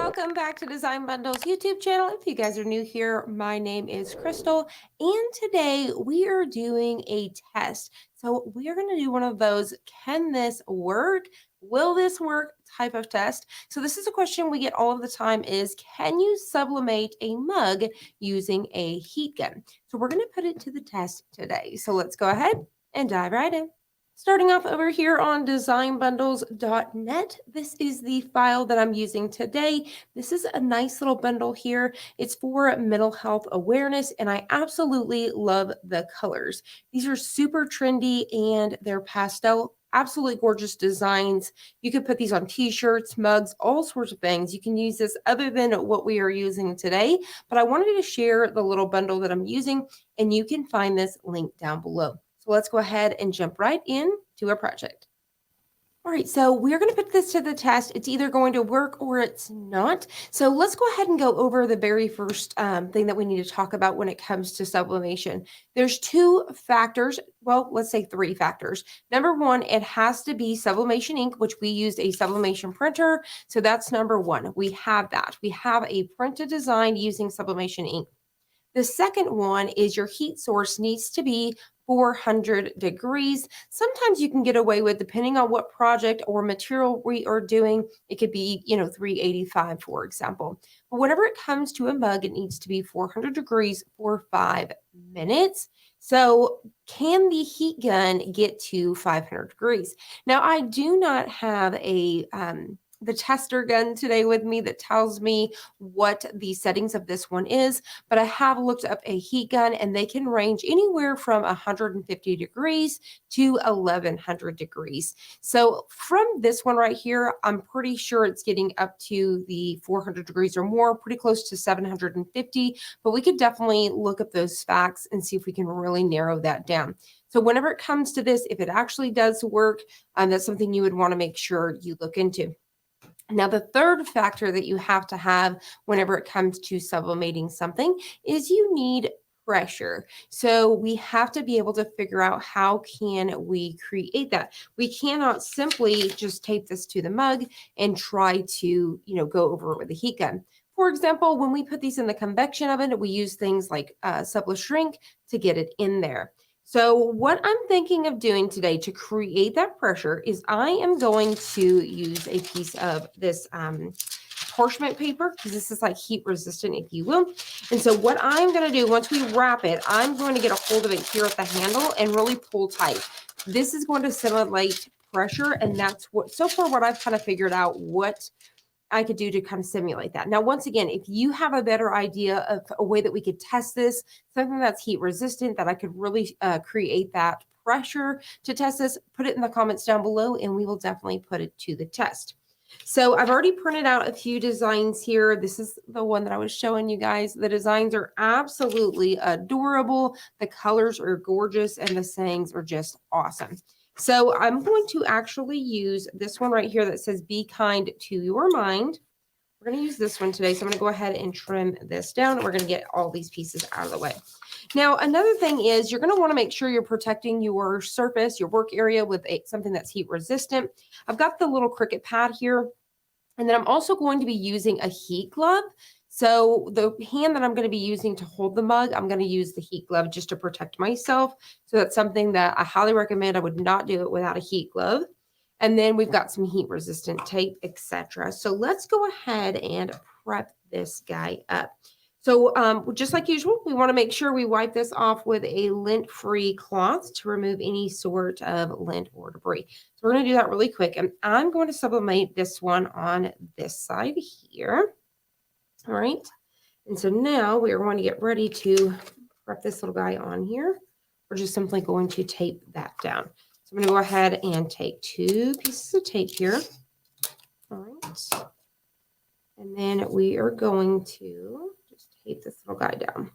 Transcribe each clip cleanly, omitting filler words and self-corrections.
welcome back to Design Bundles YouTube channel. If you guys are new here, my name is Crystal, and today we are doing a test. So we are going to do one of those, can this work? Will this work type of test. So this is a question we get all of the time is, can you sublimate a mug using a heat gun? So we're going to put it to the test today. So let's go ahead and dive right in. Starting off over here on designbundles.net, this is the file that I'm using today. This is a nice little bundle here. It's for mental health awareness, and I absolutely love the colors. These are super trendy and they're pastel, absolutely gorgeous designs. You could put these on t-shirts, mugs, all sorts of things. You can use this other than what we are using today, but I wanted to share the little bundle that I'm using, and you can find this link down below. So let's go ahead and jump right in to our project. All right, so we're going to put this to the test. It's either going to work or it's not. So let's go ahead and go over the very first thing that we need to talk about when it comes to sublimation. There's two factors. Well, let's say three factors. Number one, it has to be sublimation ink, which we used a sublimation printer. So that's number one. We have that. We have a printed design using sublimation ink. The second one is your heat source needs to be 400 degrees. Sometimes you can get away with, depending on what project or material we are doing, it could be, 385, for example. But whenever it comes to a mug, it needs to be 400 degrees for 5 minutes. So can the heat gun get to 500 degrees? Now, I do not have the tester gun today with me that tells me what the settings of this one is, but I have looked up a heat gun and they can range anywhere from 150 degrees to 1100 degrees. So from this one right here, I'm pretty sure it's getting up to the 400 degrees or more, pretty close to 750, but we could definitely look up those facts and see if we can really narrow that down. So whenever it comes to this, if it actually does work, that's something you would want to make sure you look into. Now, the third factor that you have to have whenever it comes to sublimating something is you need pressure. So we have to be able to figure out how can we create that. We cannot simply just tape this to the mug and try to, go over it with a heat gun. For example, when we put these in the convection oven, we use things like Supla Shrink to get it in there. So what I'm thinking of doing today to create that pressure is I am going to use a piece of this parchment paper, because this is like heat resistant, if you will. And so what I'm going to do once we wrap it, I'm going to get a hold of it here at the handle and really pull tight. This is going to simulate pressure, and that's what, so far, what I've kind of figured out what I could do to kind of simulate that. Now, once again, if you have a better idea of a way that we could test this, something that's heat resistant, that I could really create that pressure to test this, put it in the comments down below, and we will definitely put it to the test. So I've already printed out a few designs here. This is the one that I was showing you guys. The designs are absolutely adorable. The colors are gorgeous, and the sayings are just awesome. So I'm going to actually use this one right here that says, be kind to your mind. We're going to use this one today. So I'm going to go ahead and trim this down. We're going to get all these pieces out of the way. Now, another thing is you're going to want to make sure you're protecting your surface, your work area with something that's heat resistant. I've got the little Cricut pad here. And then I'm also going to be using a heat glove. So the hand that I'm going to be using to hold the mug, I'm going to use the heat glove just to protect myself. So that's something that I highly recommend. I would not do it without a heat glove. And then we've got some heat resistant tape, etc. So let's go ahead and prep this guy up. So just like usual, we want to make sure we wipe this off with a lint-free cloth to remove any sort of lint or debris. So we're going to do that really quick. And I'm going to sublimate this one on this side here. All right. And so now we are going to get ready to prep this little guy on here. We're just simply going to tape that down. So I'm going to go ahead and take 2 pieces of tape here. All right. And then we are going to just tape this little guy down.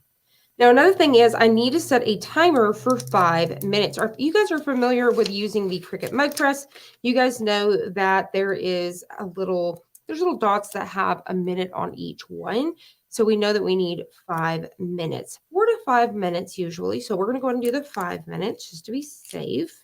Now, another thing is I need to set a timer for 5 minutes. Or if you guys are familiar with using the Cricut Mug Press, you guys know that there's little dots that have a minute on each one. So we know that we need 5 minutes, 4 to 5 minutes usually. So we're going to go ahead and do the 5 minutes just to be safe.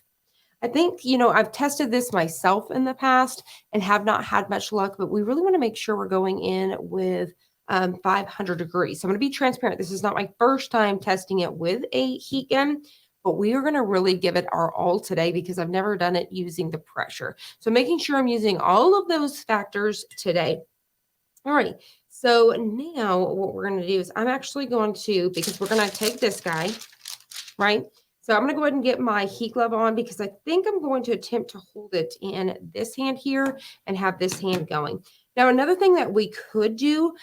I think, I've tested this myself in the past and have not had much luck, but we really want to make sure we're going in with 500 degrees. So I'm going to be transparent. This is not my first time testing it with a heat gun, but we are going to really give it our all today because I've never done it using the pressure. So making sure I'm using all of those factors today. All right. So now what we're going to do is I'm actually going to, because we're going to take this guy, right? So I'm going to go ahead and get my heat glove on because I think I'm going to attempt to hold it in this hand here and have this hand going. Now, another thing that we could do,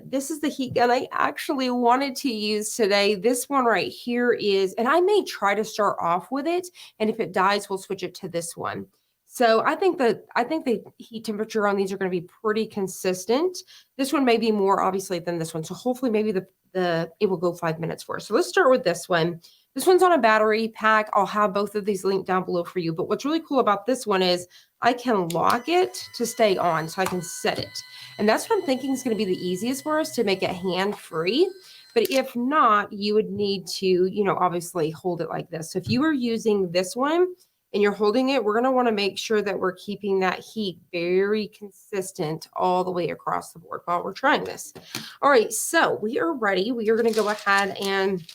this is the heat gun I actually wanted to use today. This one right here is, and I may try to start off with it. And if it dies, we'll switch it to this one. So I think the heat temperature on these are going to be pretty consistent. This one may be more obviously than this one. So hopefully maybe it will go 5 minutes for us. So let's start with this one. This one's on a battery pack. I'll have both of these linked down below for you. But what's really cool about this one is I can lock it to stay on, so I can set it. And that's what I'm thinking is going to be the easiest for us to make it hand-free. But if not, you would need to, obviously hold it like this. So if you were using this one and you're holding it, we're going to want to make sure that we're keeping that heat very consistent all the way across the board while we're trying this. All right, so we are ready. We are going to go ahead and,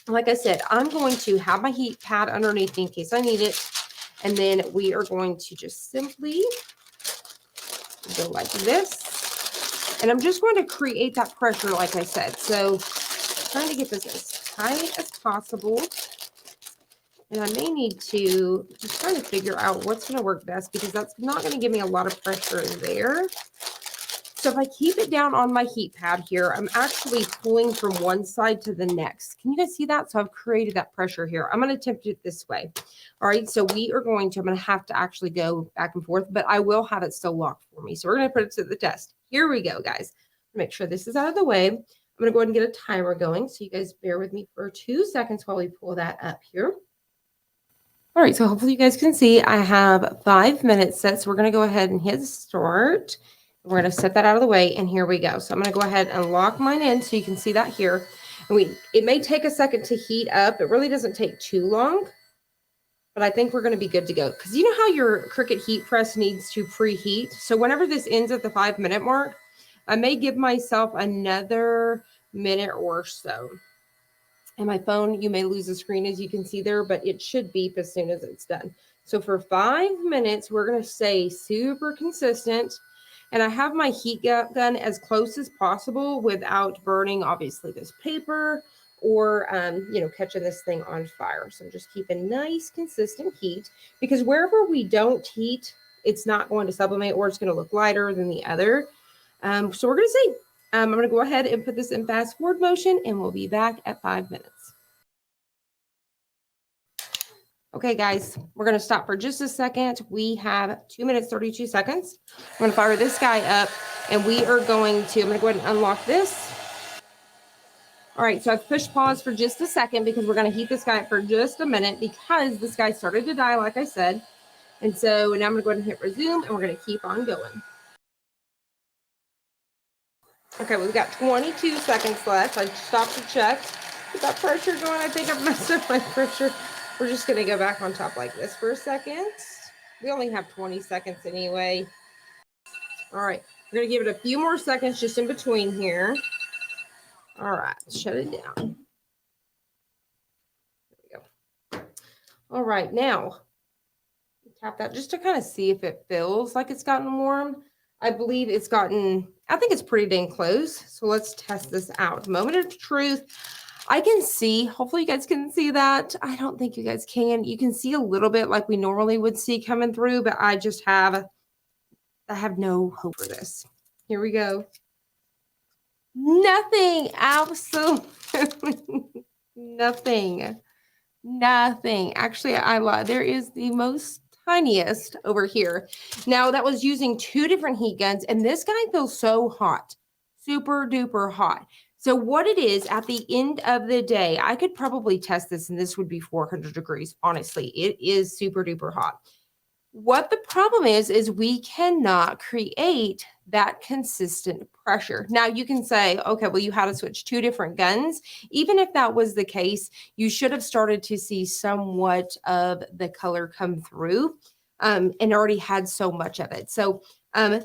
like I said, I'm going to have my heat pad underneath me in case I need it. And then we are going to just simply go like this. And I'm just going to create that pressure, like I said. So trying to get this as tight as possible. And I may need to just try to figure out what's going to work best because that's not going to give me a lot of pressure in there. So if I keep it down on my heat pad here, I'm actually pulling from one side to the next. Can you guys see that? So I've created that pressure here. I'm going to attempt it this way. All right. So I'm going to have to actually go back and forth, but I will have it still locked for me. So we're going to put it to the test. Here we go, guys. Make sure this is out of the way. I'm going to go ahead and get a timer going. So you guys bear with me for 2 seconds while we pull that up here. All right. So hopefully you guys can see I have 5 minutes set. So we're going to go ahead and hit start. We're going to set that out of the way, and here we go. So I'm going to go ahead and lock mine in so you can see that here. And it may take a second to heat up. It really doesn't take too long, but I think we're going to be good to go. Because you know how your Cricut heat press needs to preheat? So whenever this ends at the 5 minute mark, I may give myself another minute or so. And my phone, you may lose the screen as you can see there, but it should beep as soon as it's done. So for 5 minutes, we're going to stay super consistent. And I have my heat gun as close as possible without burning, obviously, this paper or, catching this thing on fire. So I'm just keeping nice, consistent heat because wherever we don't heat, it's not going to sublimate or it's going to look lighter than the other. So we're going to see. I'm going to go ahead and put this in fast forward motion and we'll be back at 5 minutes. Okay, guys, we're going to stop for just a second. We have 2 minutes, 32 seconds. I'm going to fire this guy up and we are I'm going to go ahead and unlock this. All right, so I've pushed pause for just a second because we're going to heat this guy up for just a minute because this guy started to die, like I said. And so now I'm going to go ahead and hit resume and we're going to keep on going. Okay, we've got 22 seconds left. I stopped to check. Get that pressure going. I think I've messed up my pressure. We're just going to go back on top like this for a second. We only have 20 seconds anyway. All right. We're going to give it a few more seconds just in between here. All right. Shut it down. There we go. All right. Now, tap that just to kind of see if it feels like it's gotten warm. I believe it's gotten, I think it's pretty dang close. So let's test this out. Moment of truth. I can see, hopefully you guys can see that. I don't think you guys can. You can see a little bit like we normally would see coming through, but I have no hope for this. Here we go. Nothing, absolutely nothing. Actually, I lied. There is the most tiniest over here. Now that was using 2 different heat guns, and this guy feels so hot, super duper hot. So what it is at the end of the day, I could probably test this and this would be 400 degrees. Honestly, it is super duper hot. What the problem is we cannot create that consistent pressure. Now you can say, okay, well, you had to switch two different guns. Even if that was the case, you should have started to see somewhat of the color come through and already had so much of it. So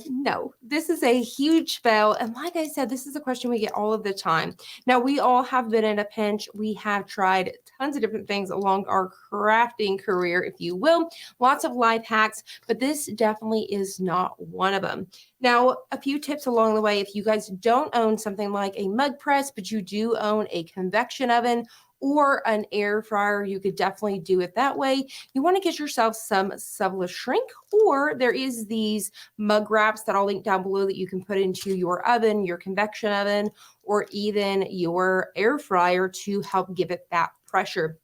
no, this is a huge fail. And like I said, this is a question we get all of the time. Now, we all have been in a pinch. We have tried tons of different things along our crafting career, if you will, lots of life hacks, but this definitely is not one of them. Now, a few tips along the way. If you guys don't own something like a mug press, but you do own a convection oven or an air fryer, you could definitely do it that way. You want to get yourself some Sevla shrink, or there is these mug wraps that I'll link down below that you can put into your oven, your convection oven, or even your air fryer to help give it that pressure.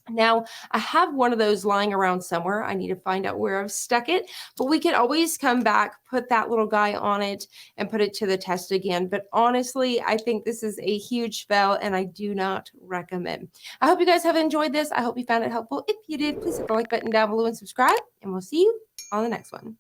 Now, I have one of those lying around somewhere. I need to find out where I've stuck it, but we can always come back, put that little guy on it, and put it to the test again. But honestly, I think this is a huge fail and I do not recommend. I hope you guys have enjoyed this. I hope you found it helpful. If you did, please hit the like button down below and subscribe, and we'll see you on the next one.